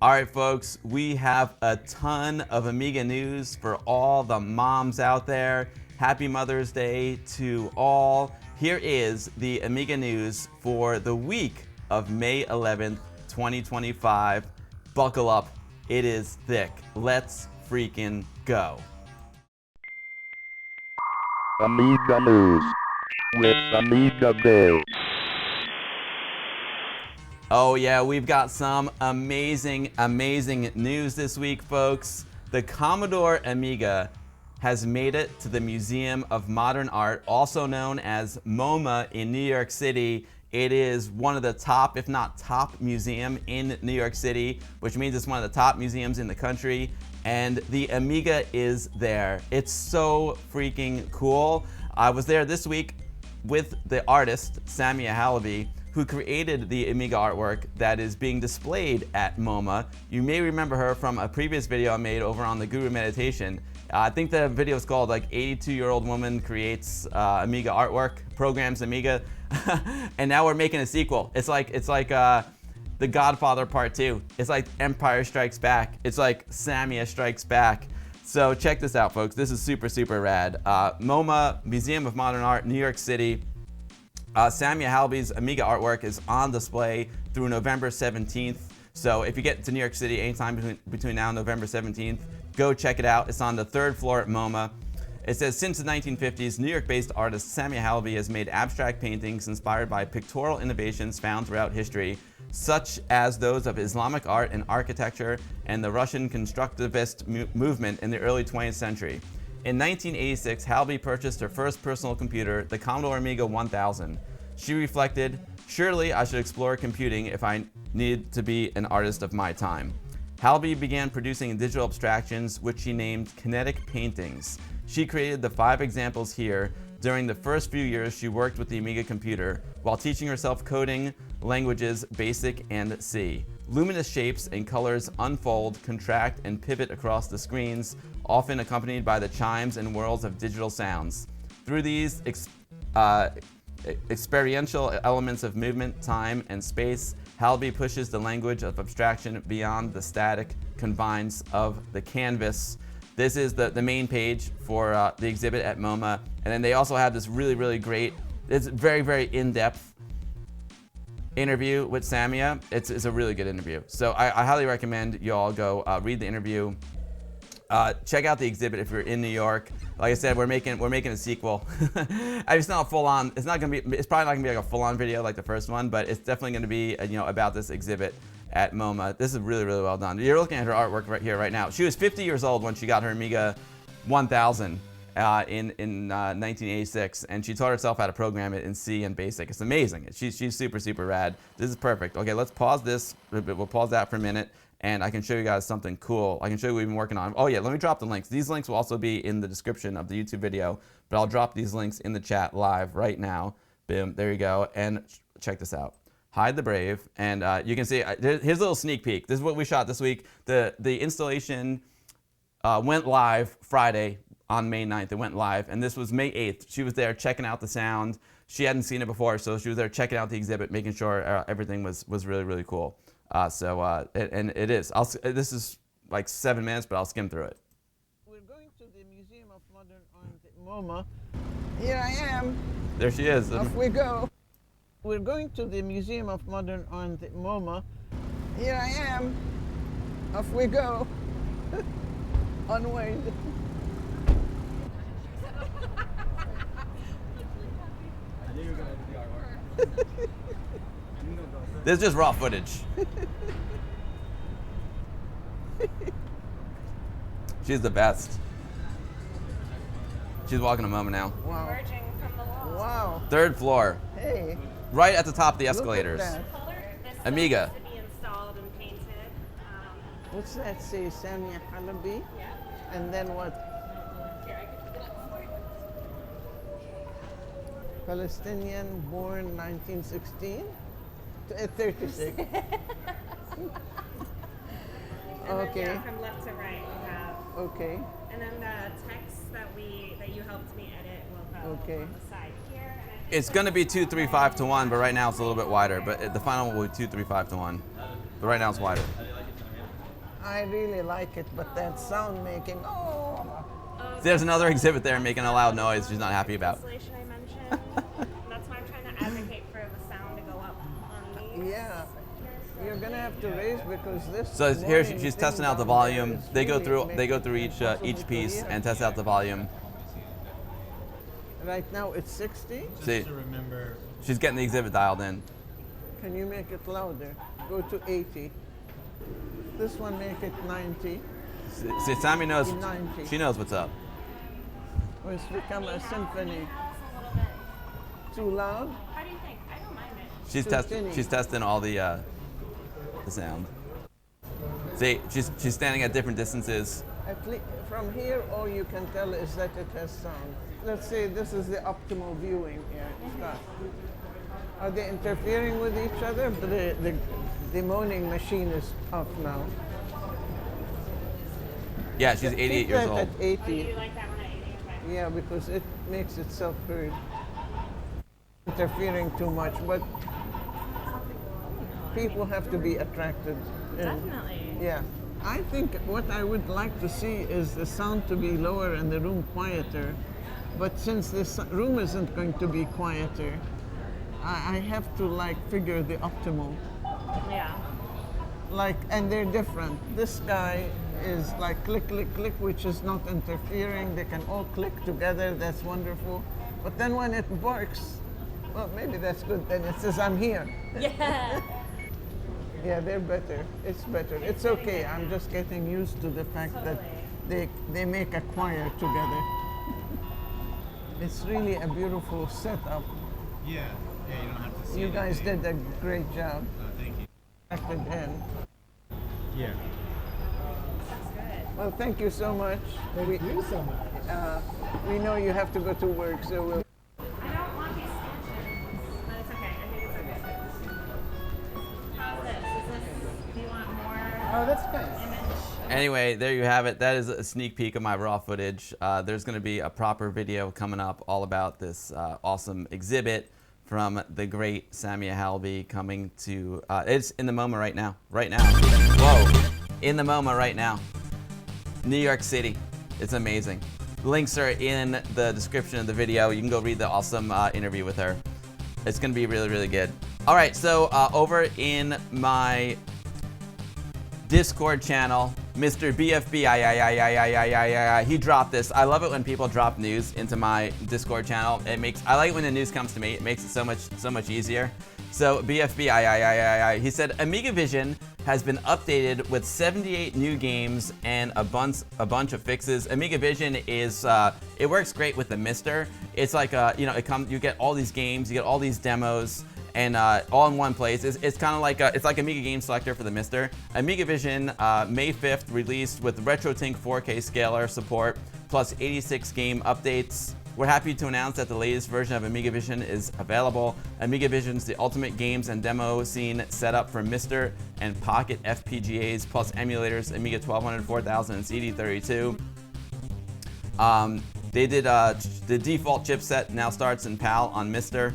All right, folks, we have a ton of Amiga news for all the moms out there. Happy Mother's Day to all. Here is the Amiga news for the week of May 11th, 2025. Buckle up, it is thick. Let's freaking go. Amiga News with Amiga Bill. Oh yeah, we've got some amazing news this week, folks. The Commodore Amiga has made it to the Museum of Modern Art, also known as MoMA in New York City. It is one of the top, if not top, museum in New York City, which means it's one of the top museums in the country. And the Amiga is there. It's so freaking cool. I was there this week with the artist, Samia Halaby, who created the Amiga artwork that is being displayed at MoMA. You may remember her from a previous video I made over on the Guru Meditation. I think the video is called like 82-year-old woman creates Amiga artwork, programs Amiga, and now we're making a sequel. It's like The Godfather Part 2. It's like Empire Strikes Back. It's like Samia Strikes Back. So check this out, folks. This is super rad. MoMA, Museum of Modern Art, New York City. Samia Halaby's Amiga artwork is on display through November 17th. So if you get to New York City anytime between now and November 17th, go check it out. It's on the 3rd floor at MoMA. It says, since the 1950s, New York-based artist Samia Halaby has made abstract paintings inspired by pictorial innovations found throughout history, such as those of Islamic art and architecture and the Russian constructivist movement in the early 20th century. In 1986, Halaby purchased her first personal computer, the Commodore Amiga 1000. She reflected, surely I should explore computing if I need to be an artist of my time. Halaby began producing digital abstractions, which she named kinetic paintings. She created the 5 examples here. During the first few years, she worked with the Amiga computer while teaching herself coding languages BASIC and C. Luminous shapes and colors unfold, contract, and pivot across the screens, often accompanied by the chimes and whirls of digital sounds. Through these experiential elements of movement, time, and space, Halaby pushes the language of abstraction beyond the static confines of the canvas. This is the main page for the exhibit at MoMA. And then they also have this really great, it's very in-depth interview with Samia. It's a really good interview. So I highly recommend you all go read the interview. Check out the exhibit if you're in New York. Like I said, we're making a sequel. It's not full on. It's probably not gonna be like a full on video like the first one, but it's definitely gonna be about this exhibit at MoMA. This is really well done. You're looking at her artwork right here, right now. She was 50 years old when she got her Amiga 1000 in 1986, and she taught herself how to program it in C and BASIC. It's amazing. She's super rad. This is perfect. Okay, let's pause this. We'll pause that for a minute, and I can show you guys something cool. I can show you what we've been working on. Oh yeah, let me drop the links. These links will also be in the description of the YouTube video, but I'll drop these links in the chat live right now. Boom, there you go. And check this out. Hide the Brave, and you can see, here's a little sneak peek. This is what we shot this week. The installation went live Friday on May 9th. It went live, and this was May 8th. She was there checking out the sound. She hadn't seen it before, so she was there checking out the exhibit, making sure everything was really cool. And it is. This is like 7 minutes, but I'll skim through it. We're going to the Museum of Modern Art at MoMA. Here I am. There she is. Off we go. We're going to the Museum of Modern Art at MoMA. Here I am. Off we go. Onward. This is just raw footage. She's the best. She's walking a MoMA now. Wow. Emerging from the walls. Wow. 3rd floor. Hey. Right at the top of the escalators. Look at that. Color, this Amiga. needs to be installed and painted. What's that say? Samia Halaby? Yeah. And then what? Here, I can pick it up for you. Palestinian, born 1916 to 36. And Okay. then, yeah, from left to right, we have. Okay. And then the text that you helped me edit will go Okay. on the side here. And I think It's going to be 2, 3, 5 to 1, but right now it's a little bit wider. But the final will be 2, 3, 5 to 1. But right now it's wider. I really like it, but that sound making, oh. There's another exhibit there making a loud noise she's not happy about. Installation I mentioned. That's why I'm trying to advocate for the sound to go up on these. Yeah, you're gonna have to raise because this. So here morning she's thing testing out the down there volume. is They go really through each piece and test out the volume. Right now it's 60. See, To remember, she's getting the exhibit dialed in. Can you make it louder? Go to 80. This one make it 90. See, Sammy knows. 90. She knows what's up. Or it's become a symphony. That's a little bit. Too loud? How do you think? I don't mind it. She's testing all the sound. See, she's standing at different distances. At least from here, all you can tell is that it has sound. Let's say this is the optimal viewing here, Scott. Are they interfering with each other? The moaning machine is off now. Yeah, she's 88 Keep years that old. at Oh, 80. you like that one at 80? Okay. Yeah, because it makes itself heard. Interfering too much, but people have to be attracted. Definitely. Yeah. I think what I would like to see is the sound to be lower and the room quieter. But since this room isn't going to be quieter, I have to like figure the optimal. Yeah. Like, and they're different. This guy is like click, click, click, which is not interfering. They can all click together. That's wonderful. But then when it barks, well, maybe that's good. Then it says, I'm here. Yeah. Yeah, they're better. It's better. It's okay. I'm just getting used to the fact that they make a choir together. It's really a beautiful setup. yeah, you don't have to see You guys anything. did a great job. Thank you. Acted in. Yeah. That's good. Well, thank you so much. Thank you so much. We know you have to go to work, so we'll. I don't want these stanchions, but it's okay. I think it's okay. How's this? Do you want more Oh, that's nice. image? Anyway, there you have it. That is a sneak peek of my raw footage. There's going to be a proper video coming up all about this awesome exhibit from the great Samia Halaby coming to. It's in the MoMA right now. Right now. Whoa. In the MoMA right now. New York City. It's amazing. Links are in the description of the video. You can go read the awesome interview with her. It's going to be really, really good. All right, so over in my Discord channel, Mr. BFB, he dropped this. I love it when people drop news into my Discord channel. I like it when the news comes to me. It makes it so much easier. So BFB, he said AmigaVision has been updated with 78 new games and a bunch of fixes. AmigaVision is it works great with the Mister. It's like you get all these games, you get all these demos, and all in one place. It's kind of like it's like Amiga Game Selector for the Mister. AmigaVision May 5th released with RetroTink 4K scaler support plus 86 game updates. We're happy to announce that the latest version of AmigaVision is available. AmigaVision's the ultimate games and demo scene set up for Mister and Pocket FPGAs plus emulators, Amiga 1200, 4000, and CD32. They did the default chipset now starts in PAL on Mister.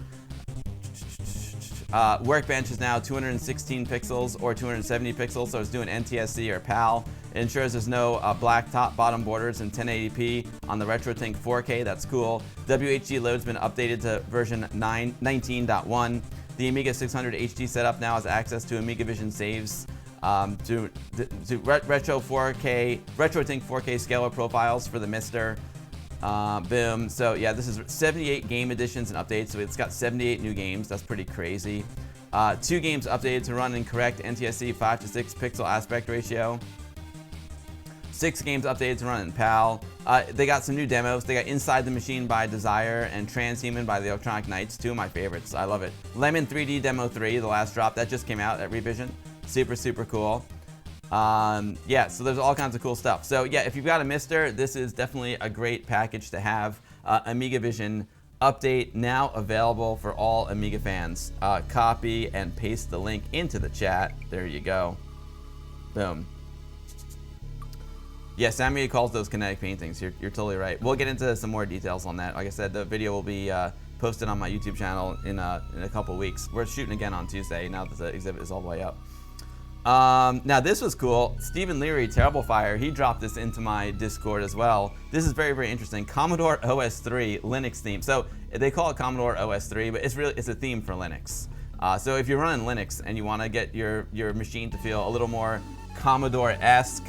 Workbench is now 216 pixels or 270 pixels, so it's doing NTSC or PAL. It ensures there's no black top bottom borders in 1080p on the RetroTink 4K. That's cool. WHD load's been updated to version 19.1. The Amiga 600 HD setup now has access to AmigaVision saves to RetroTink 4K scaler profiles for the Mister. Boom. So yeah, this is 78 game additions and updates. So it's got 78 new games. That's pretty crazy. 2 games updated to run in correct NTSC 5:6 pixel aspect ratio. 6 games updated to run in PAL. They got some new demos. They got Inside the Machine by Desire and Transhuman by the Electronic Knights, 2 of my favorites. I love it. Lemon 3D Demo 3, the last drop, that just came out at Revision. Super, super cool. Yeah, so there's all kinds of cool stuff. So yeah, if you've got a Mister, this is definitely a great package to have. AmigaVision update now available for all Amiga fans. Copy and paste the link into the chat. There you go. Boom. Yes, Samia calls those kinetic paintings. You're totally right. We'll get into some more details on that. Like I said, the video will be posted on my YouTube channel in a couple weeks. We're shooting again on Tuesday now that the exhibit is all the way up. Now this was cool. Stephen Leary, Terrible Fire, he dropped this into my Discord as well. This is very, very interesting. Commodore OS3 Linux theme. So they call it Commodore OS3, but it's a theme for Linux. So if you're running Linux and you want to get your machine to feel a little more Commodore-esque,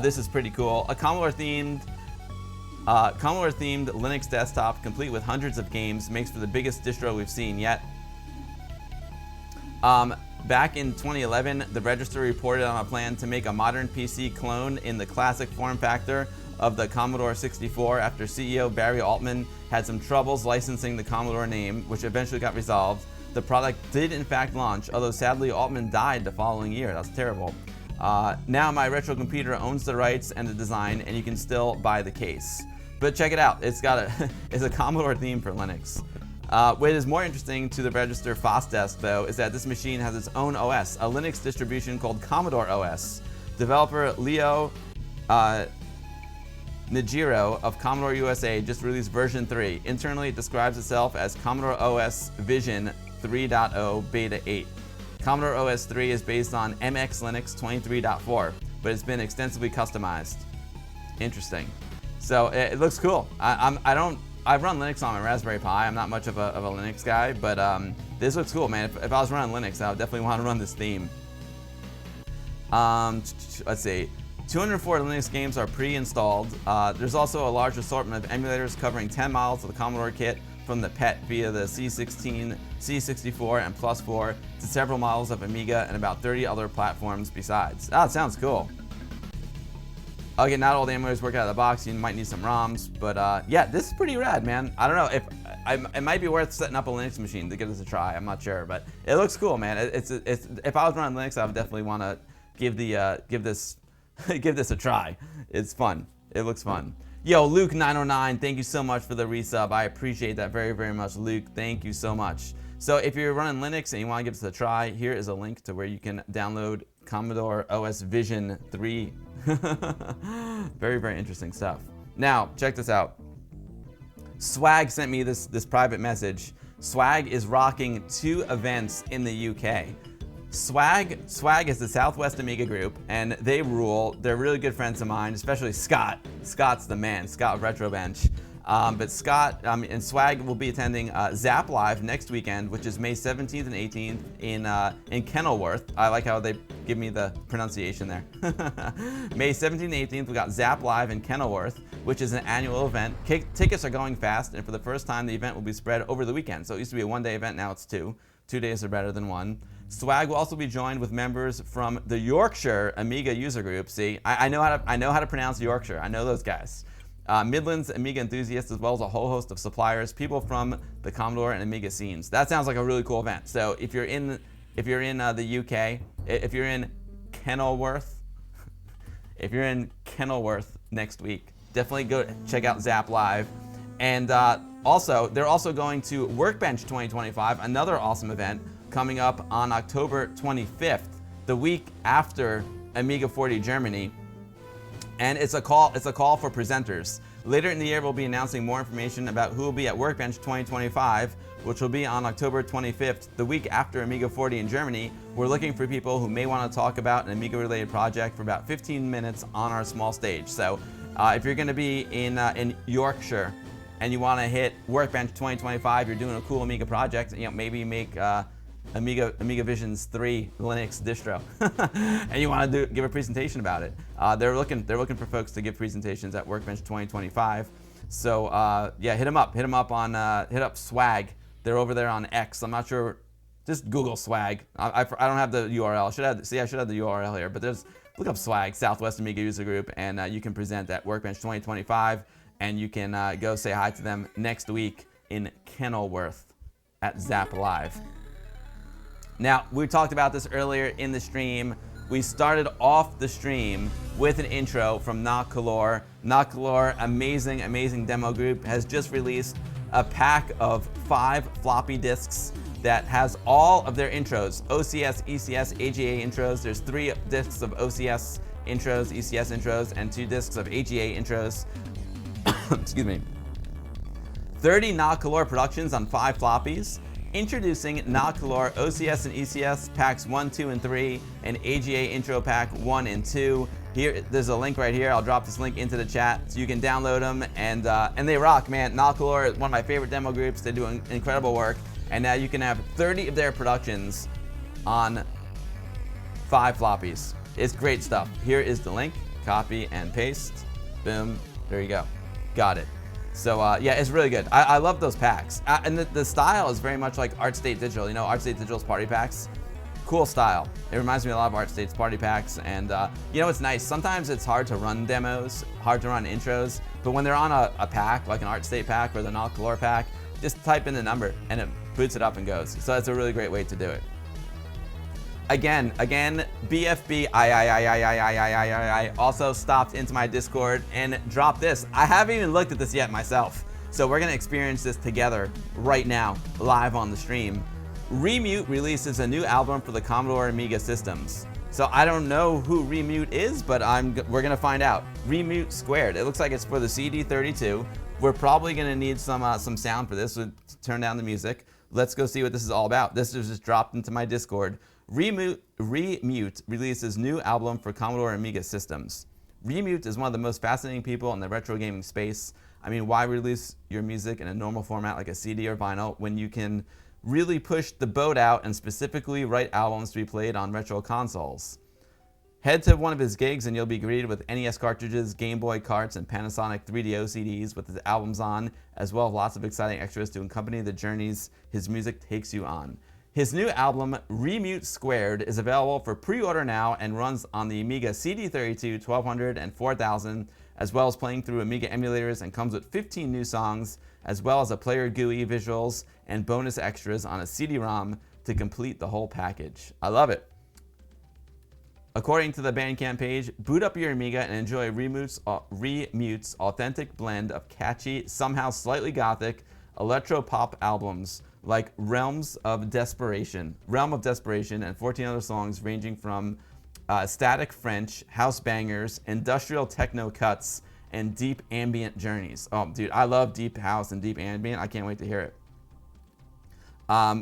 this is pretty cool. A Commodore-themed Linux desktop, complete with hundreds of games, makes for the biggest distro we've seen yet. Back in 2011, the Register reported on a plan to make a modern PC clone in the classic form factor of the Commodore 64 after CEO Barry Altman had some troubles licensing the Commodore name, which eventually got resolved. The product did in fact launch, although sadly Altman died the following year. That's terrible. Now my retro computer owns the rights and the design, and you can still buy the case. But check it out, it's a Commodore theme for Linux. What is more interesting to the Register FOSS desk, though, is that this machine has its own OS, a Linux distribution called Commodore OS. Developer Leo Najiro of Commodore USA just released version 3. Internally, it describes itself as Commodore OS Vision 3.0 Beta 8. Commodore OS 3 is based on MX Linux 23.4, but it's been extensively customized. Interesting. So it looks cool. I've run Linux on my Raspberry Pi. I'm not much of a Linux guy, but this looks cool, man. If I was running Linux, I would definitely want to run this theme. Let's see. 204 Linux games are pre-installed. There's also a large assortment of emulators covering 10 models of the Commodore kit, from the PET via the C16, C64, and Plus 4 to several models of Amiga and about 30 other platforms besides. Oh, it sounds cool. Okay, not all the emulators work out of the box. You might need some ROMs, but yeah, this is pretty rad, man. I don't know if it might be worth setting up a Linux machine to give this a try. I'm not sure, but it looks cool, man. It's if I was running Linux, I would definitely want to give this a try. It's fun. It looks fun. Yo, Luke909, thank you so much for the resub. I appreciate that very, very much, Luke. Thank you so much. So if you're running Linux and you want to give this a try, here is a link to where you can download Commodore OS Vision 3. Very, very interesting stuff. Now, check this out. Swag sent me this private message. Swag is rocking 2 events in the UK. Swag is the Southwest Amiga group, and they rule. They're really good friends of mine, especially Scott. Scott's the man, Scott of Retrobench. But Scott and Swag will be attending Zzap Live next weekend, which is May 17th and 18th in Kenilworth. I like how they give me the pronunciation there. May 17th and 18th, we got Zzap Live in Kenilworth, which is an annual event. Tickets are going fast, and for the first time, the event will be spread over the weekend. So it used to be a one-day event, now it's 2. 2 days are better than 1. Swag will also be joined with members from the Yorkshire Amiga user group. See, I know how to pronounce Yorkshire. I know those guys. Midlands Amiga enthusiasts, as well as a whole host of suppliers, people from the Commodore and Amiga scenes. That sounds like a really cool event. So if you're in the UK, if you're in Kenilworth, next week, definitely go check out Zzap Live. And also, they're also going to Workbench 2025, another awesome event coming up on October 25th, the week after Amiga 40 Germany. And it's a call for presenters. Later in the year, we'll be announcing more information about who will be at Workbench 2025, which will be on October 25th, the week after Amiga 40 in Germany. We're looking for people who may want to talk about an Amiga-related project for about 15 minutes on our small stage. So if you're going to be in Yorkshire and you want to hit Workbench 2025, you're doing a cool Amiga project, maybe you make AmigaVision's 3 Linux distro, and you want to give a presentation about it. They're looking for folks to give presentations at Workbench 2025. So yeah, hit them up. Hit up Swag. They're over there on X. I'm not sure. Just Google Swag. I don't have the URL. I should have the URL here, but look up Swag, Southwest Amiga User Group, and you can present at Workbench 2025, and you can go say hi to them next week in Kenilworth at Zzap Live. Now, we talked about this earlier in the stream. We started off the stream with an intro from Nah-Kolor. Nah-Kolor, amazing demo group, has just released a pack of 5 floppy disks that has all of their intros, OCS, ECS, AGA intros. There's 3 disks of OCS intros, ECS intros, and 2 disks of AGA intros. Excuse me. 30 Nah-Kolor productions on 5 floppies. Introducing Nah-Kolor OCS and ECS packs 1, 2, and 3, and AGA Intro Pack 1 and 2. Here, there's a link right here. I'll drop this link into the chat so you can download them, and they rock, man. Nah-Kolor is one of my favorite demo groups. They do incredible work, and now you can have 30 of their productions on 5 floppies. It's great stuff. Here is the link. Copy and paste. Boom. There you go. Got it. So yeah, it's really good. I love those packs. And the style is very much like ArtState Digital. You know, ArtState Digital's party packs. Cool style. It reminds me a lot of ArtState's party packs. And you know, it's nice. Sometimes it's hard to run demos, hard to run intros. But when they're on a pack, like an ArtState pack or the Nah-Kolor pack, just type in the number and it boots it up and goes. So that's a really great way to do it. Again, BFB I also stopped into my Discord and dropped this. I haven't even looked at this yet myself. So we're gonna experience this together right now, live on the stream. Remute releases a new album for the Commodore Amiga systems. So I don't know who Remute is, but we're gonna find out. Remute squared. It looks like it's for the CD32. We're probably gonna need some sound for this, so turn down the music. Let's go see what this is all about. This was just dropped into my Discord. Remute releases new album for Commodore Amiga systems. Remute is one of the most fascinating people in the retro gaming space. I mean, why release your music in a normal format like a CD or vinyl when you can really push the boat out and specifically write albums to be played on retro consoles? Head to one of his gigs and you'll be greeted with NES cartridges, Game Boy carts, and Panasonic 3DO CDs with his albums on, as well as lots of exciting extras to accompany the journeys his music takes you on. His new album, Remute Squared, is available for pre-order now and runs on the Amiga CD32, 1200, and 4000, as well as playing through Amiga emulators, and comes with 15 new songs, as well as a player GUI, visuals, and bonus extras on a CD-ROM to complete the whole package. I love it. According to the Bandcamp page, boot up your Amiga and enjoy Remute's authentic blend of catchy, somehow slightly gothic, electro-pop albums like Realm of Desperation, and 14 other songs ranging from static French, house bangers, industrial techno cuts, and deep ambient journeys. Oh, dude, I love deep house and deep ambient. I can't wait to hear it.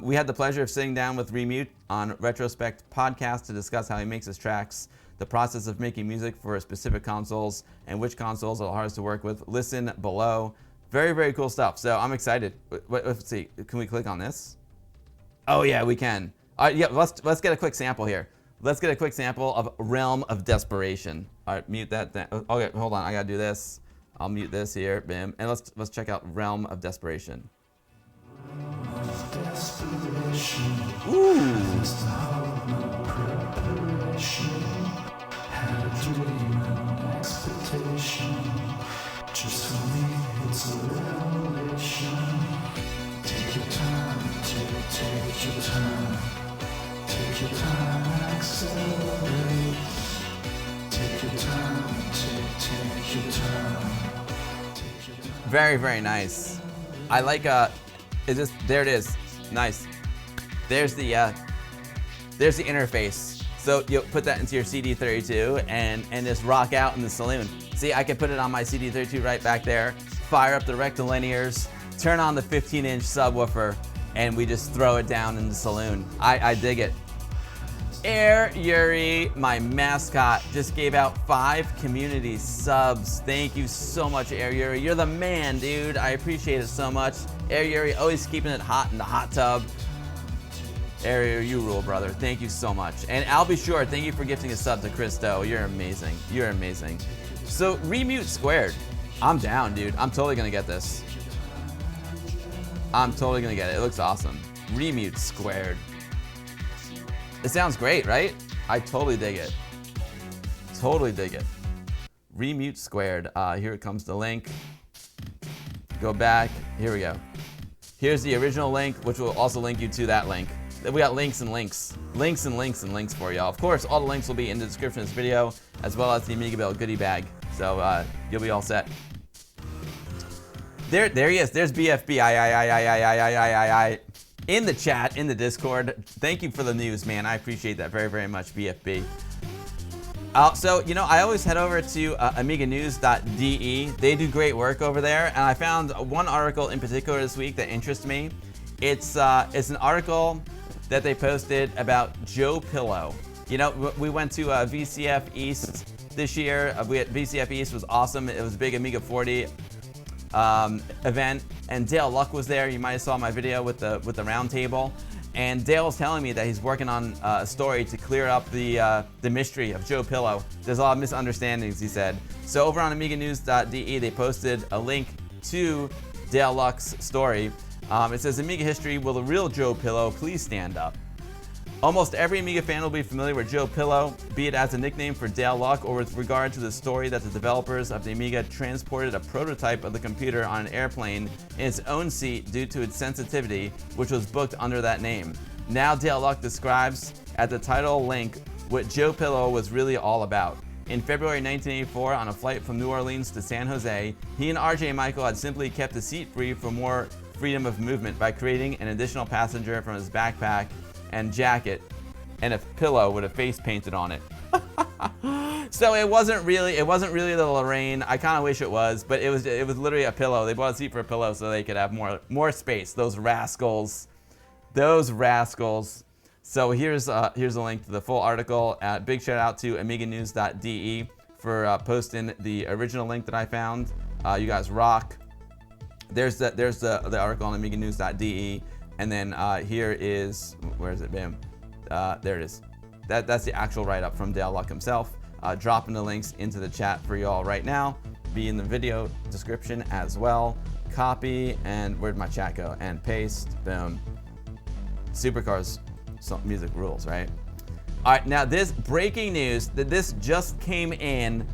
We had the pleasure of sitting down with Remute on Retrospect podcast to discuss how he makes his tracks, the process of making music for specific consoles, and which consoles are the hardest to work with. Listen below. Very, very cool stuff. So I'm excited. Let's see. Can we click on this? Oh yeah, we can. All right, yeah. Let's get a quick sample here. Let's get a quick sample of Realm of Desperation. All right, mute that. Okay, hold on. I gotta do this. I'll mute this here. Bam. And let's check out Realm of Desperation. Ooh. Very, very nice. I like there it is. Nice. There's the interface. So you'll put that into your CD32 and just rock out in the saloon. See, I can put it on my CD32 right back there, fire up the rectilinears, turn on the 15-inch subwoofer, and we just throw it down in the saloon. I dig it. Air Yuri, my mascot, just gave out 5 community subs. Thank you so much, Air Yuri. You're the man, dude. I appreciate it so much. Air Yuri, always keeping it hot in the hot tub. Air Yuri, you rule, brother. Thank you so much. And I'll be sure, thank you for gifting a sub to Christo. You're amazing. You're amazing. So, Remute Squared. I'm down, dude. I'm totally gonna get this. I'm totally gonna get it. It looks awesome. Remute Squared. It sounds great, right? I totally dig it. Totally dig it. Remute Squared. Here it comes the link. Go back. Here we go. Here's the original link, which will also link you to that link. We got links and links. Links and links and links for y'all. Of course, all the links will be in the description of this video, as well as the Amiga Bill goodie bag. So you'll be all set. There he is. There's BFB. I. In the chat, in the Discord. Thank you for the news, man. I appreciate that very, very much, BFB. So, you know, I always head over to AmigaNews.de. They do great work over there, and I found one article in particular this week that interests me. It's an article that they posted about Joe Pillow. You know, we went to VCF East this year. VCF East was awesome. It was a big Amiga 40 event, and Dale Luck was there. You might have saw my video with the round table. And Dale was telling me that he's working on a story to clear up the mystery of Joe Pillow. There's a lot of misunderstandings, he said. So over on AmigaNews.de, they posted a link to Dale Luck's story. It says, Amiga history, will the real Joe Pillow please stand up? Almost every Amiga fan will be familiar with Joe Pillow, be it as a nickname for Dale Luck or with regard to the story that the developers of the Amiga transported a prototype of the computer on an airplane in its own seat due to its sensitivity, which was booked under that name. Now Dale Luck describes at the title link what Joe Pillow was really all about. In February 1984, on a flight from New Orleans to San Jose, he and RJ Michael had simply kept the seat free for more freedom of movement by creating an additional passenger from his backpack and jacket and a pillow with a face painted on it. So it wasn't really the Lorraine. I kind of wish it was, but it was literally a pillow. They bought a seat for a pillow so they could have more space. Those rascals. So here's a link to the full article. Big shout out to AmigaNews.de for posting the original link that I found. You guys rock. There's the article on AmigaNews.de. And then here is, where is it, bam? There it is. That's the actual write-up from Dale Luck himself. Dropping the links into the chat for y'all right now. Be in the video description as well. Copy, and where'd my chat go? And paste, boom. Supercars music rules, right? All right, now this breaking news, that this just came in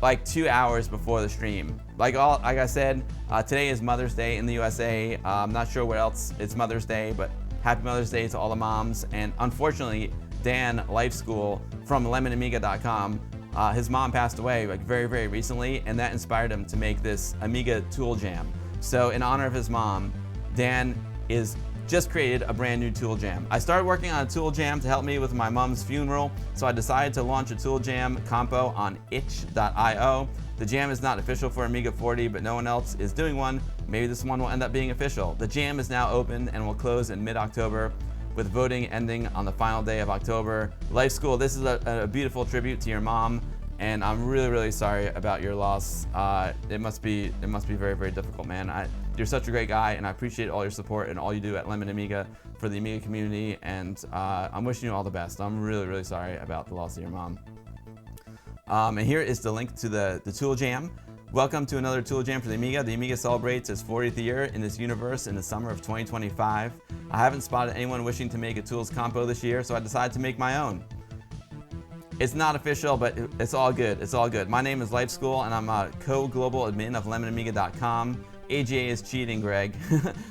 like 2 hours before the stream. Like I said, today is Mother's Day in the USA. I'm not sure what else it's Mother's Day, but happy Mother's Day to all the moms. And unfortunately, Dan Life School from lemonamiga.com, his mom passed away like very, very recently, and that inspired him to make this Amiga Tool Jam. So in honor of his mom, Dan just created a brand new Tool Jam. I started working on a Tool Jam to help me with my mom's funeral, so I decided to launch a Tool Jam compo on itch.io. The jam is not official for Amiga 40, but no one else is doing one. Maybe this one will end up being official. The jam is now open and will close in mid-October, with voting ending on the final day of October. Life School, this is a beautiful tribute to your mom, and I'm really, really sorry about your loss. It must be very, very difficult, man. You're such a great guy, and I appreciate all your support and all you do at Lemon Amiga for the Amiga community, and I'm wishing you all the best. I'm really, really sorry about the loss of your mom. And here is the link to the Tool Jam. Welcome to another Tool Jam for the Amiga. The Amiga celebrates its 40th year in this universe in the summer of 2025. I haven't spotted anyone wishing to make a Tools compo this year, so I decided to make my own. It's not official, but it's all good. It's all good. My name is Life School, and I'm a co-global admin of lemonamiga.com. AGA is cheating, Greg.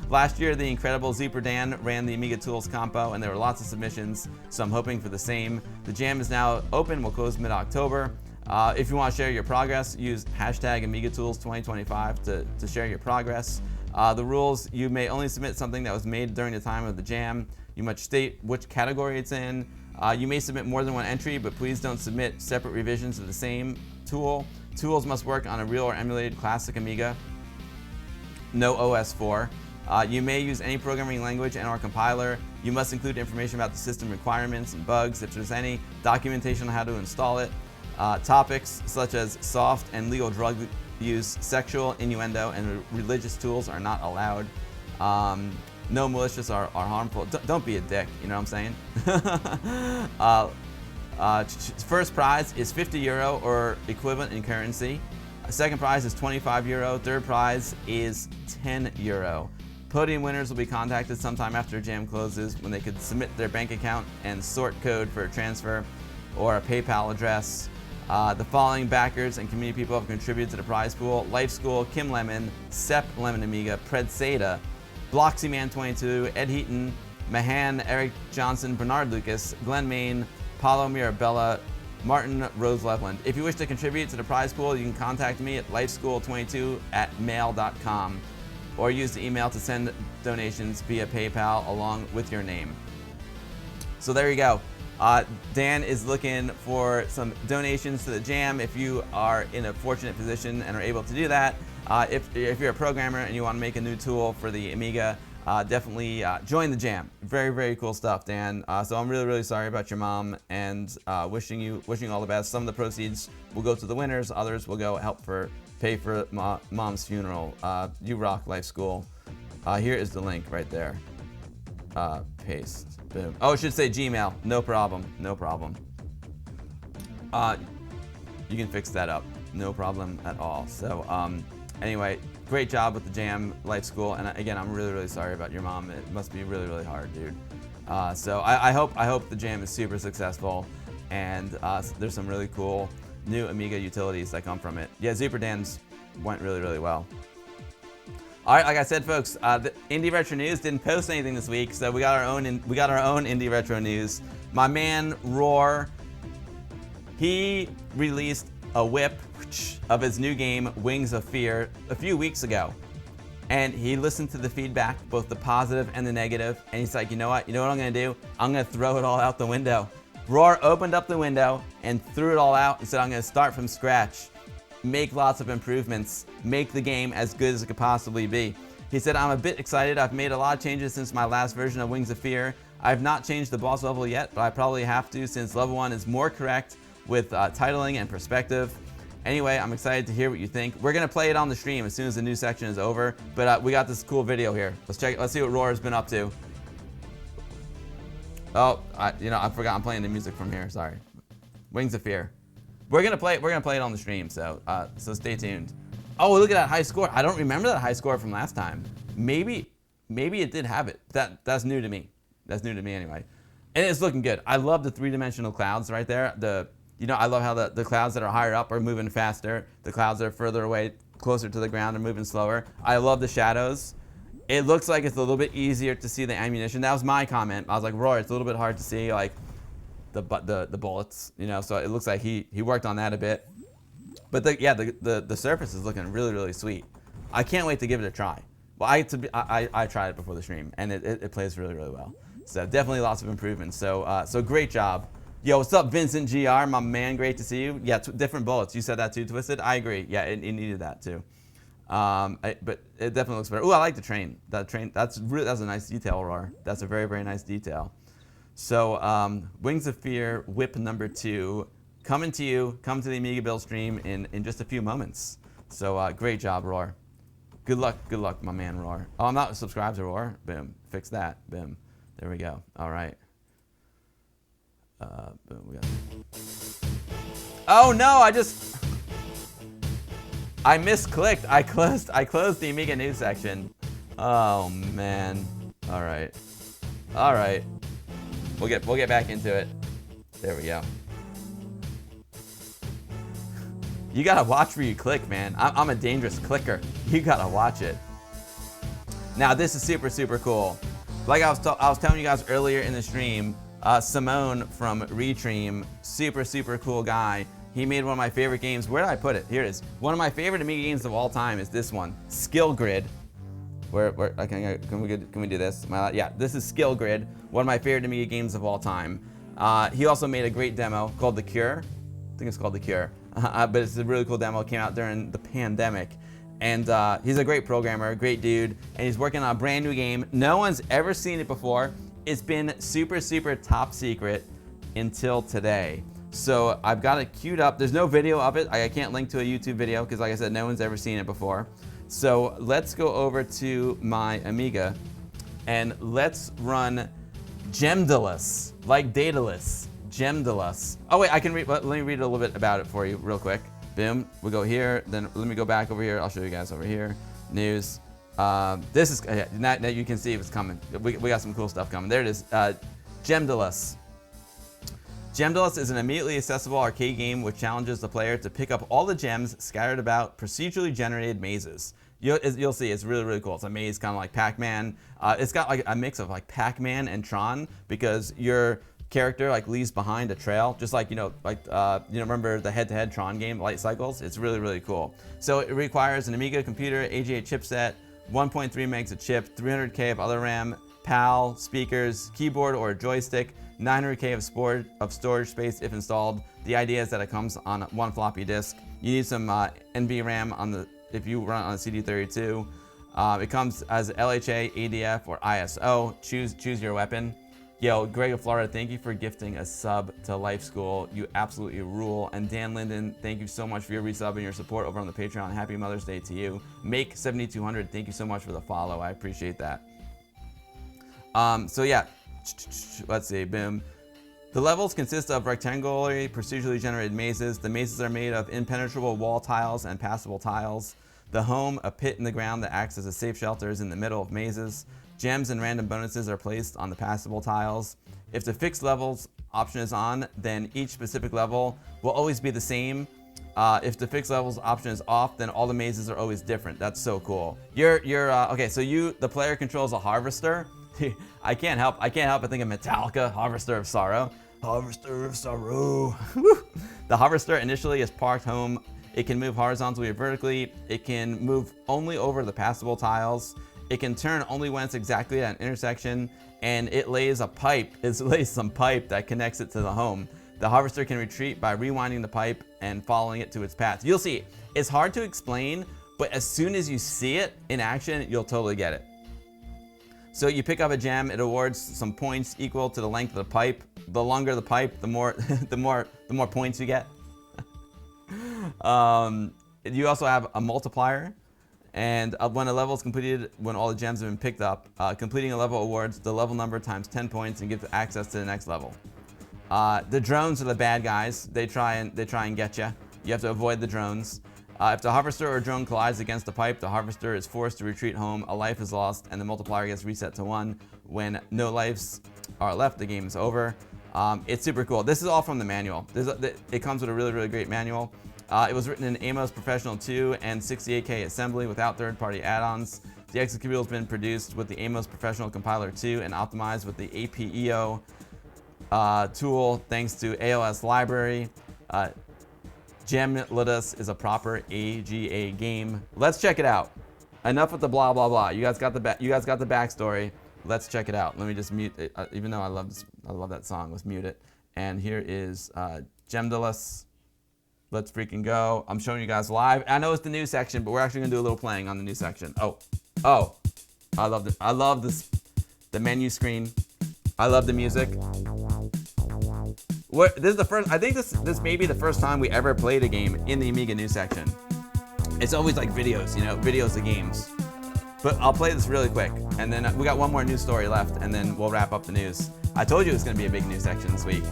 Last year, the incredible Zeeper Dan ran the Amiga Tools compo, and there were lots of submissions, so I'm hoping for the same. The jam is now open. We'll close mid-October. If you want to share your progress, use hashtag AmigaTools2025 to share your progress. The rules, you may only submit something that was made during the time of the jam. You must state which category it's in. You may submit more than one entry, but please don't submit separate revisions of the same tool. Tools must work on a real or emulated classic Amiga. No OS4. You may use any programming language and/or compiler. You must include information about the system requirements and bugs, if there's any, documentation on how to install it. Topics such as soft and legal drug use, sexual, innuendo, and religious tools are not allowed. No malicious or harmful. Don't be a dick, you know what I'm saying? First prize is €50 or equivalent in currency. Second prize is €25. Third prize is €10. Podium winners will be contacted sometime after jam closes when they could submit their bank account and sort code for a transfer or a PayPal address. The following backers and community people have contributed to the prize pool: Life School, Kim Lemon, Sep Lemon Amiga, Pred Seda, BloxyMan22, Ed Heaton, Mahan, Eric Johnson, Bernard Lucas, Glenn Main, Paulo Mirabella, Martin Rose Loveland. If you wish to contribute to the prize pool, you can contact me at lifeschool22@mail.com or use the email to send donations via PayPal along with your name. So there you go. Dan is looking for some donations to the jam. If you are in a fortunate position and are able to do that, if you're a programmer and you want to make a new tool for the Amiga, definitely join the jam. Very, very cool stuff, Dan. So I'm really, really sorry about your mom, and wishing you all the best. Some of the proceeds will go to the winners. Others will go help pay for mom's funeral. You rock, Life School. Here is the link right there. Paste. Boom. Oh, it should say Gmail. No problem. No problem. You can fix that up. No problem at all. So anyway, great job with the jam, Life School. And again, I'm really, really sorry about your mom. It must be really, really hard, dude. So I hope the jam is super successful, and there's some really cool new Amiga utilities that come from it. Yeah, Super Dan's went really, really well. All right, like I said, folks, the Indie Retro News didn't post anything this week, so we got our own Indie Retro News. My man Roar, he released a whip of his new game Wings of Fear a few weeks ago, and he listened to the feedback, both the positive and the negative, and he's like, you know what I'm gonna do? I'm gonna throw it all out the window. Roar opened up the window and threw it all out and said, I'm gonna start from scratch, make lots of improvements, make the game as good as it could possibly be. He said, I'm a bit excited. I've made a lot of changes since my last version of Wings of Fear. I've not changed the boss level yet, but I probably have to, since level 1 is more correct with titling and perspective. Anyway, I'm excited to hear what you think. We're gonna play it on the stream as soon as the new section is over, but we got this cool video here. Let's see what Roar has been up to. Oh, I forgot I'm playing the music from here, sorry. Wings of Fear. We're gonna play it on the stream, so stay tuned. Oh, look at that high score. I don't remember that high score from last time. Maybe it did have it. That's new to me. That's new to me anyway. And it's looking good. I love the three-dimensional clouds right there. I love how the clouds that are higher up are moving faster. The clouds that are further away, closer to the ground, are moving slower. I love the shadows. It looks like it's a little bit easier to see the ammunition. That was my comment. I was like, Roy, it's a little bit hard to see like the bullets, so it looks like he worked on that a bit. But the surface is looking really, really sweet. I can't wait to give it a try. Well, I tried it before the stream, and it plays really, really well. So definitely lots of improvements. So great job. Yo, what's up, Vincent GR, my man? Great to see you. Yeah, different bullets. You said that too, Twisted. I agree. Yeah, it needed that too. But it definitely looks better. Ooh, I like the train. That's a nice detail, Roar. That's a very, very nice detail. So Wings of Fear, whip number 2, coming to you. Come to the Amiga Bill stream in just a few moments. So great job, Roar. Good luck, my man, Roar. Oh, I'm not subscribed to Roar. Boom, fix that. Boom. There we go. All right. Boom. We got. Oh no! I misclicked. I closed the Amiga news section. Oh man. All right. We'll get back into it. There we go. You gotta watch where you click, man. I'm a dangerous clicker. You gotta watch it. Now this is super, super cool. Like I was telling you guys earlier in the stream, Simone from Retream, super, super cool guy. He made one of my favorite games. Where did I put it? Here it is. One of my favorite Amiga games of all time is this one, Skill Grid. Can we do this? Yeah, this is Skill Grid, one of my favorite Amiga games of all time. He also made a great demo called The Cure. I think it's called The Cure. But it's a really cool demo. It came out during the pandemic. And he's a great programmer, great dude, and he's working on a brand new game. No one's ever seen it before. It's been super, super top secret until today. So I've got it queued up. There's no video of it. I can't link to a YouTube video because, like I said, no one's ever seen it before. So let's go over to my Amiga and let's run Gemdalus, like Daedalus, Gemdalus. Oh wait, I can read. Let me read a little bit about it for you real quick. Boom, we go here, then let me go back over here. I'll show you guys over here. News. This is, now you can see it's coming. We got some cool stuff coming. There it is, Gemdalus. Gemdalus is an immediately accessible arcade game which challenges the player to pick up all the gems scattered about procedurally generated mazes. You'll see, it's really, really cool. It's a maze, kind of like Pac-Man. It's got like a mix of like Pac-Man and Tron because your character like leaves behind a trail, just like remember the head-to-head Tron game, Light Cycles? It's really, really cool. So it requires an Amiga computer, AGA chipset, 1.3 megs of chip, 300K of other RAM, PAL, speakers, keyboard or joystick, 900K of storage space if installed. The idea is that it comes on one floppy disk. You need some NVRAM if you run on a CD32. It comes as LHA, ADF, or ISO. Choose your weapon. Yo, Greg of Florida, thank you for gifting a sub to Life School. You absolutely rule. And Dan Linden, thank you so much for your resub and your support over on the Patreon. Happy Mother's Day to you. Make7200, thank you so much for the follow. I appreciate that. So yeah, let's see, boom. The levels consist of rectangularly, procedurally generated mazes. The mazes are made of impenetrable wall tiles and passable tiles. The home, a pit in the ground that acts as a safe shelter, is in the middle of mazes. Gems and random bonuses are placed on the passable tiles. If the fixed levels option is on, then each specific level will always be the same. If the fixed levels option is off, then all the mazes are always different. That's so cool. Okay, so the player controls a harvester. I can't help but think of Metallica, Harvester of Sorrow. Harvester of Sorrow. The harvester initially is parked home. It can move horizontally or vertically. It can move only over the passable tiles. It can turn only when it's exactly at an intersection, and it lays some pipe that connects it to the home. The harvester can retreat by rewinding the pipe and following it to its path. You'll see, it's hard to explain, but as soon as you see it in action, you'll totally get it. So you pick up a gem, it awards some points equal to the length of the pipe. The longer the pipe, the more the more points you get. You also have a multiplier, and when a level is completed, when all the gems have been picked up, completing a level awards the level number times 10 points and gives access to the next level. The drones are the bad guys. They try and get you. You have to avoid the drones. If the harvester or drone collides against the pipe, the harvester is forced to retreat home, a life is lost, and the multiplier gets reset to 1. When no lives are left, the game is over. It's super cool. This is all from the manual. It comes with a really, really great manual. It was written in Amos Professional 2 and 68K assembly without third-party add-ons. The executable has been produced with the Amos Professional Compiler 2 and optimized with the APEO tool thanks to AOS library. Gemdalus is a proper AGA game. Let's check it out. Enough with the blah blah blah. You guys got the backstory. Let's check it out. Let me just mute it. Even though I love that song. Let's mute it. And here is Gemdalus. Let's freaking go. I'm showing you guys live. I know it's the news section, but we're actually gonna do a little playing on the news section. Oh, I love it. I love this. The menu screen. I love the music. This is the first. I think this may be the first time we ever played a game in the Amiga news section. It's always like videos, videos of games. But I'll play this really quick, and then we got one more news story left, and then we'll wrap up the news. I told you it was going to be a big news section this week.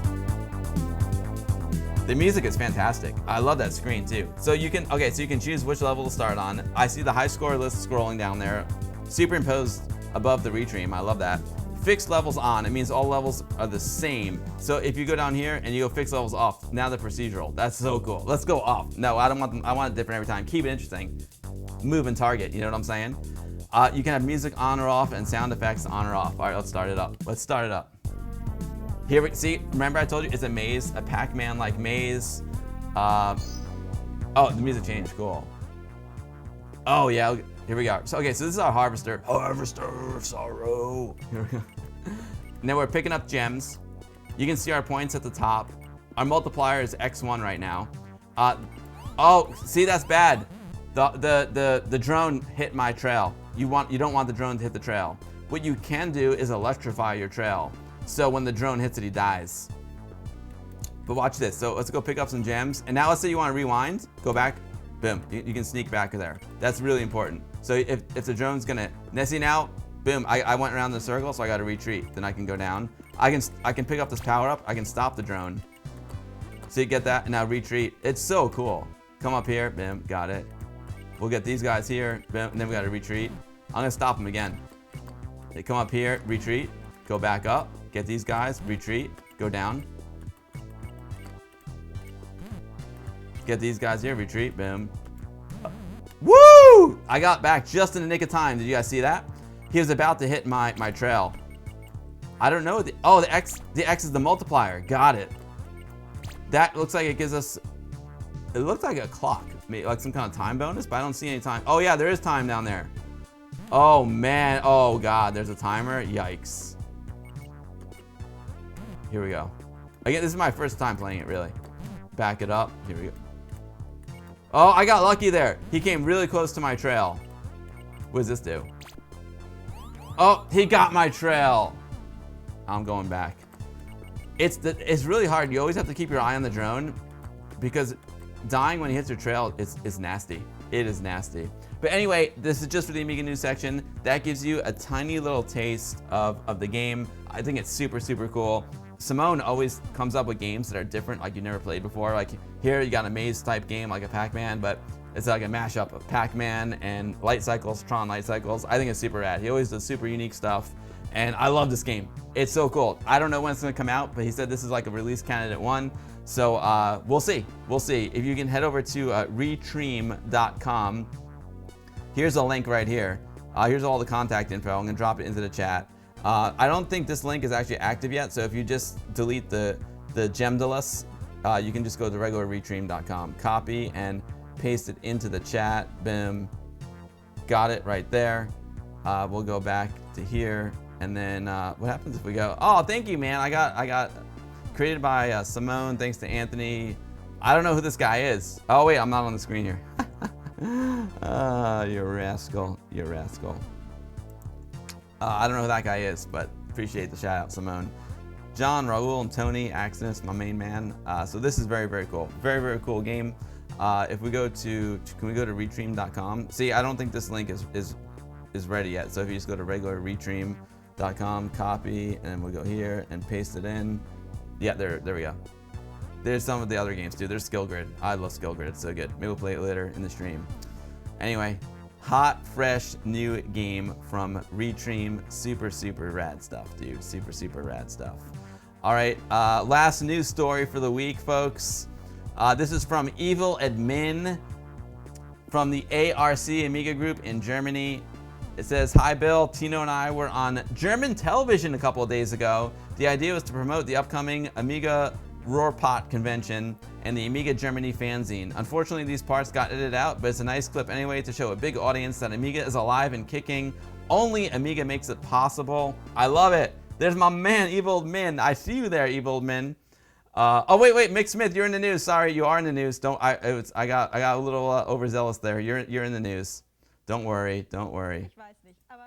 The music is fantastic. I love that screen too. So you can choose which level to start on. I see the high score list scrolling down there, superimposed above the Retream. I love that. Fixed levels on, it means all levels are the same. So if you go down here and you go fixed levels off, now they're procedural. That's so cool. Let's go off. No, I don't want them. I want it different every time. Keep it interesting. Move and target, you know what I'm saying? You can have music on or off and sound effects on or off. All right, let's start it up. Here we see, remember I told you it's a maze, a Pac-Man-like maze. Oh, the music changed, cool. Oh yeah, here we go. So this is our harvester. Harvester of Sorrow. Here we go. Now we're picking up gems. You can see our points at the top. Our multiplier is X1 right now. Oh, see, that's bad. The drone hit my trail. You don't want the drone to hit the trail. What you can do is electrify your trail. So when the drone hits it, he dies. But watch this. So let's go pick up some gems. And now let's say you want to rewind, go back, boom. You can sneak back there. That's really important. So if the drone's gonna, see now, boom, I went around the circle, so I gotta retreat. Then I can go down. I can pick up this power up, I can stop the drone. So you get that, and now retreat. It's so cool. Come up here, boom, got it. We'll get these guys here, boom, and then we gotta retreat. I'm gonna stop them again. They come up here, retreat, go back up, get these guys, retreat, go down. Get these guys here, retreat, boom. Woo! I got back just in the nick of time. Did you guys see that? He was about to hit my trail. I don't know. The X is the multiplier. Got it. That looks like it gives us, it looks like a clock. Maybe like some kind of time bonus, but I don't see any time. Oh yeah, there is time down there. Oh man, oh God, there's a timer. Yikes. Here we go. Again, this is my first time playing it, really. Back it up. Here we go. Oh, I got lucky there. He came really close to my trail. What does this do? Oh, he got my trail. I'm going back. It's really hard. You always have to keep your eye on the drone because dying when he hits your trail is nasty. It is nasty. But anyway, this is just for the Amiga news section. That gives you a tiny little taste of the game. I think it's super, super cool. Simone always comes up with games that are different, like you never played before. Like here, you got a maze type game like a Pac-Man, but it's like a mashup of Pac-Man and Light Cycles, Tron Light Cycles. I think it's super rad. He always does super unique stuff, and I love this game. It's so cool. I don't know when it's gonna come out, but he said this is like a release candidate 1. So we'll see. We'll see. If you can head over to Retream.com, here's a link right here. Here's all the contact info. I'm gonna drop it into the chat. I don't think this link is actually active yet, so if you just delete the Gemdalus, you can just go to regular Retream.com, copy and paste it into the chat. Boom, got it right there. We'll go back to here, and then what happens if we go? Oh, thank you, man. I got created by Simone. Thanks to Anthony. I don't know who this guy is. Oh wait, I'm not on the screen here. You rascal, you rascal. I don't know who that guy is, but appreciate the shout out, Simone. John, Raul, and Tony, Axis, my main man. So this is very, very cool. Very, very cool game. If we go to, can we go to Retream.com? See, I don't think this link is ready yet. So if you just go to regular Retream.com, copy, and we'll go here and paste it in. Yeah, there we go. There's some of the other games too. There's Skill Grid. I love Skill Grid. It's so good. Maybe we'll play it later in the stream. Anyway, hot, fresh, new game from Retream. Super, super rad stuff, dude. Super, super rad stuff. All right, last news story for the week, folks. This is from Evil Admin from the ARC Amiga group in Germany. It says, hi Bill, Tino and I were on German television a couple of days ago. The idea was to promote the upcoming Amiga Rohrpott convention and the Amiga Germany fanzine. Unfortunately, these parts got edited out, but it's a nice clip anyway to show a big audience that Amiga is alive and kicking. Only Amiga makes it possible. I love it. There's my man, Evil Min. I see you there, Evil Min. Oh wait, Mick Smith, you're in the news. Sorry, you are in the news. I got a little overzealous there. You're in the news. Don't worry, don't worry. Ich weiß nicht, aber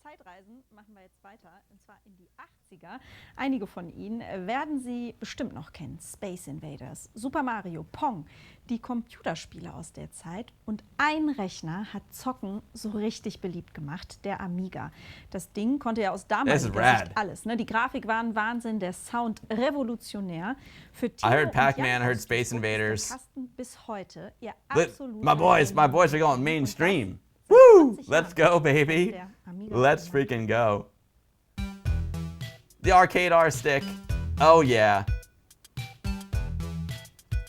Zeitreisen machen wir jetzt weiter, und zwar in die 80er. Einige von Ihnen werden Sie bestimmt noch kennen. Space Invaders, Super Mario, Pong, die Computerspiele aus der Zeit. Und ein Rechner hat Zocken so richtig beliebt gemacht, der Amiga. Das Ding konnte ja aus damaliger Sicht alles. Ne? Die Grafik war ein Wahnsinn, der Sound revolutionär. Für Tino I heard Pac-Man, Jan I heard Space Invaders. Kasten bis heute ihr absoluter My boys are going mainstream. Woo! Let's go, baby. Let's freaking go. The arcade R stick. Oh yeah.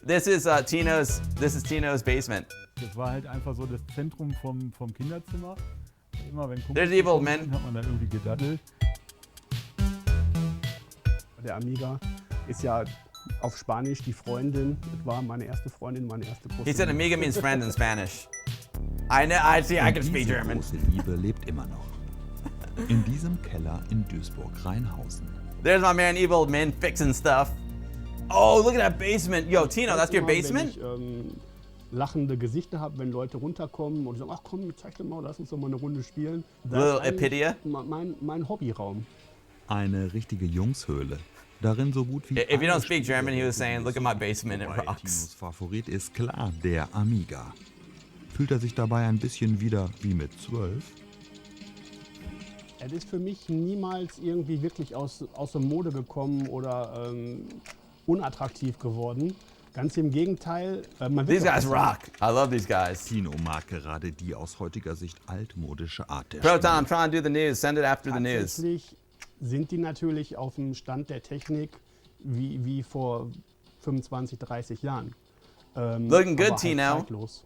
This is Tino's basement. Das war halt einfach so das Zentrum vom Kinderzimmer. Immer wenn Kumpels There's Evil gekommen sind, Man. hat man da irgendwie gedaddelt. Der Amiga ist ja auf Spanisch die Freundin. Das war meine erste Freundin, meine erste Prostituierte. He said Amiga means friend in Spanish. I can speak German. Diese große Liebe lebt immer noch. In diesem Keller in Duisburg-Rheinhausen. There's my man Evil Man fixing stuff. Oh, look at that basement. Yo, Tino, that's your basement? Wenn ich lachende Gesichter habe, wenn Leute runterkommen und sagen, ach komm, zeig dir mal, lass uns doch mal eine Runde spielen. Little Das ist eigentlich Epidia? mein Hobbyraum. Eine richtige Jungshöhle. Darin so gut wie If you don't alle speak German, he was saying, look at my basement, it Wobei rocks. Tinos Favorit ist klar der Amiga. Fühlt er sich dabei ein bisschen wieder wie mit 12? Es ist für mich niemals irgendwie wirklich aus der Mode gekommen oder unattraktiv geworden. Ganz im Gegenteil. These guys rock. I love these guys. Tino mag gerade die aus heutiger Sicht altmodische Art der Proton, I'm Spiele. trying to do the news. Send it after the news. Tatsächlich sind die natürlich auf dem Stand der Technik wie vor 25, 30 Jahren. Looking good, aber halt Tino. zeitlos.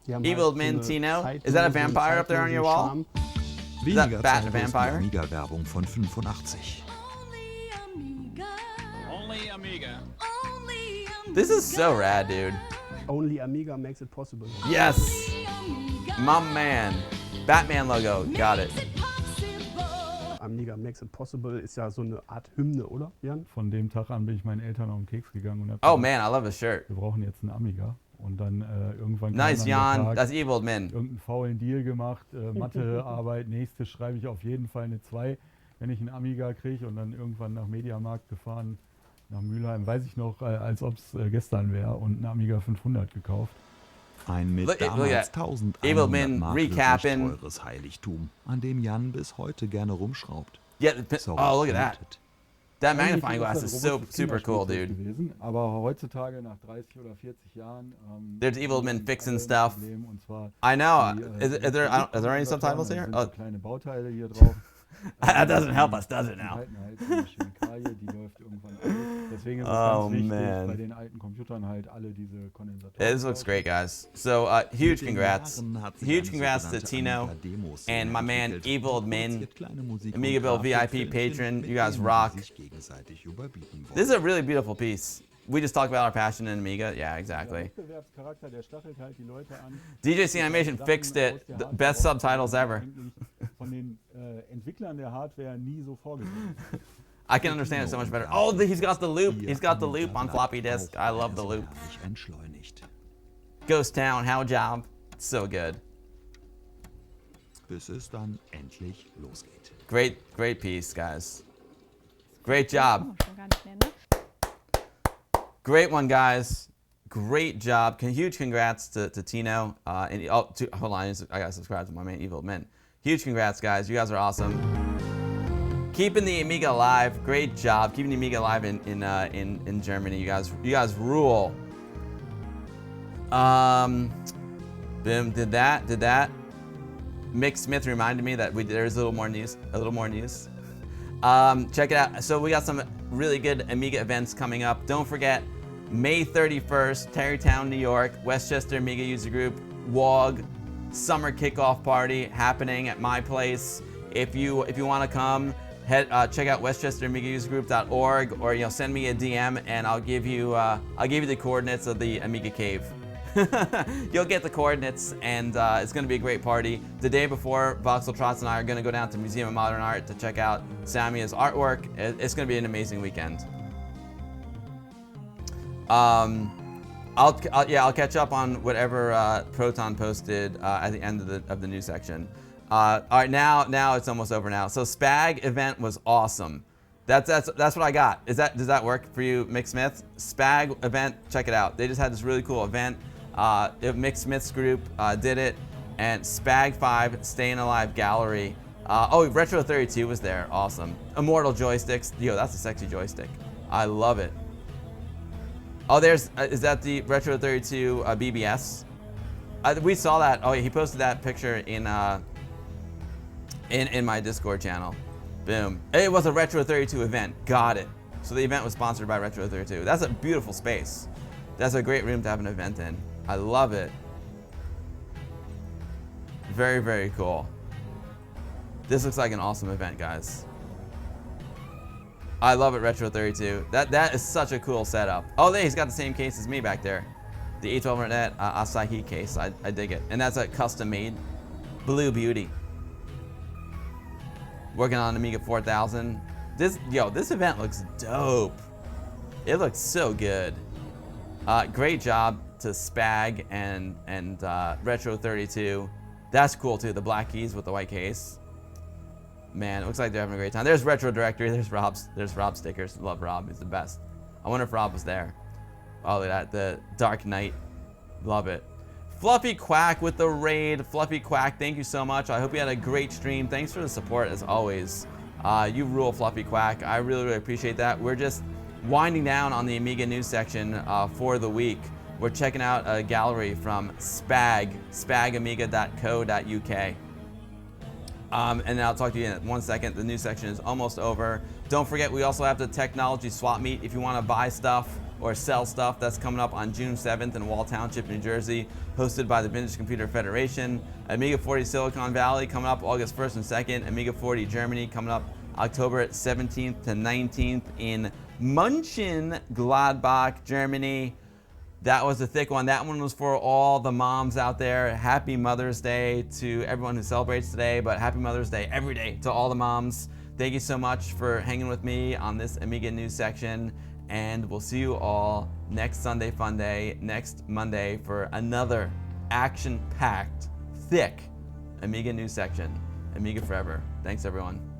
Die haben Evil halt Man eine Tino. zeitlose- Is that a vampire up there on your wall? Charme. Weniger Bat zeitlos die Vampire? Amiga-Werbung von 85. This is so rad, dude. Only Amiga makes it possible. Yes. My man. Batman logo. Got it. Amiga makes it possible ist ja so eine Art Hymne, oder, Jan? Von dem Tag an bin ich meinen Eltern auf den Keks gegangen und hab Oh gesagt, man, I love his shirt. wir brauchen jetzt einen Amiga. Und dann irgendwann Nice, kam dann der Jan. Tag, That's evil, man. irgendeinen faulen Deal gemacht, Mathearbeit, nächstes schreibe ich auf jeden Fall eine 2, wenn ich einen Amiga kriege, und dann irgendwann nach Mediamarkt gefahren, nach Mülheim, weiß ich noch, als ob es gestern wäre, und einen Amiga 500 gekauft. Ein mit Look damals at 1100 Evil Man Mark wirklich recapping. teures Heiligtum, an dem Jan bis heute gerne rumschraubt. Yeah. So Oh, look at that. Limited. That Eigentlich magnifying ist glass das is ein so robuste super cool, Kinderspielzeug dude. gewesen, aber heutzutage nach 30 oder 40 Jahren There's Evil Men haben fixing alle ein stuff. Problem, und zwar I know. die, Is there any subtitles here? Sind Oh, so kleine Bauteile hier drauf. that doesn't help us, does it Die now? halten halt eine Chemikalie, die läuft irgendwann aus. Deswegen ist es Oh, ganz wichtig, man. bei den alten Computern halt alle diese Kondensatoren. Yeah, this looks great, guys. So, huge Mit den congrats. Jahren hat sich Huge eine congrats to sogenannte Tino Amiga-Demo-Szene and my man entwickelt, Evil die Min, produziert kleine Musik- Amiga und Bill VIP Grafikfilmchen, patron. mit You guys denen sie rock. sich gegenseitig überbieten wollen. This is a really beautiful piece. We just talked about our passion in Amiga. Yeah, Der exactly. Wettbewerbscharakter, der stachelt halt die Leute an. DJC Animation fixed it. The best subtitles ever. Eigentlich von den Entwicklern der Hardware nie so vorgesehen. I can understand it so much better. Oh, he's got the loop. He's got the loop on floppy disk. I love the loop. Entschleunigt. Ghost Town, how job. So good. Bis es dann endlich losgeht. Great piece, guys. Great job. Schon gar nicht mehr, ne? Great one, guys. Great job. Huge congrats to Tino. Hold on, I gotta subscribe to my man Evil Men. Huge congrats, guys. You guys are awesome. Keeping the Amiga alive. Great job. Keeping the Amiga alive in Germany. You guys rule. Boom. Did that. Mick Smith reminded me that there's a little more news. Check it out. So we got some really good Amiga events coming up. Don't forget, May 31st, Tarrytown, New York, Westchester Amiga User Group, WAUG Summer Kickoff Party happening at my place. If you want to come, check out westchesterAmigaUserGroup.org, or send me a DM and I'll give you the coordinates of the Amiga Cave. You'll get the coordinates, and it's going to be a great party. The day before, Voxel Trotz and I are going to go down to Museum of Modern Art to check out Samia's artwork. It's going to be an amazing weekend. I'll catch up on whatever Proton posted at the end of the news section. All right, now it's almost over now. So Spag event was awesome. That's what I got. Does that work for you, Mick Smith? Spag event, check it out. They just had this really cool event. Mick Smith's group did it, and Spag 5 Staying Alive Gallery. Retro 32 was there. Awesome. Immortal joysticks. Yo, that's a sexy joystick. I love it. Oh, is that the Retro 32 BBS? We saw that. Oh, yeah, he posted that picture in my Discord channel. Boom. It was a Retro 32 event. Got it. So the event was sponsored by Retro 32. That's a beautiful space. That's a great room to have an event in. I love it. Very, very cool. This looks like an awesome event, guys. I love it, Retro 32. That is such a cool setup. Oh, he's got the same case as me back there. The A1200 Asahi case. I dig it. And that's a custom made Blue Beauty. Working on Amiga 4000. This event looks dope. It looks so good. Great job to Spag and Retro 32. That's cool too. The black keys with the white case. Man, it looks like they're having a great time. There's Retro Directory. There's Rob stickers. Love Rob. He's the best. I wonder if Rob was there. Oh, look at that. The Dark Knight. Love it. Fluffy Quack with the raid. Fluffy Quack, thank you so much. I hope you had a great stream. Thanks for the support as always. You rule, Fluffy Quack. I really, really appreciate that. We're just winding down on the Amiga news section for the week. We're checking out a gallery from Spag, spagamiga.co.uk. And I'll talk to you in 1 second. The news section is almost over. Don't forget, we also have the technology swap meet. If you want to buy stuff or sell stuff, that's coming up on June 7th in Wall Township, New Jersey, hosted by the Vintage Computer Federation. Amiga 40 Silicon Valley coming up August 1st and 2nd. Amiga 40 Germany coming up October 17th to 19th in Mönchengladbach, Germany. That was a thick one. That one was for all the moms out there. Happy Mother's Day to everyone who celebrates today, but happy Mother's Day every day to all the moms. Thank you so much for hanging with me on this Amiga news section. And we'll see you all next Sunday Fun Day, next Monday for another action-packed, thick Amiga news section. Amiga forever. Thanks, everyone.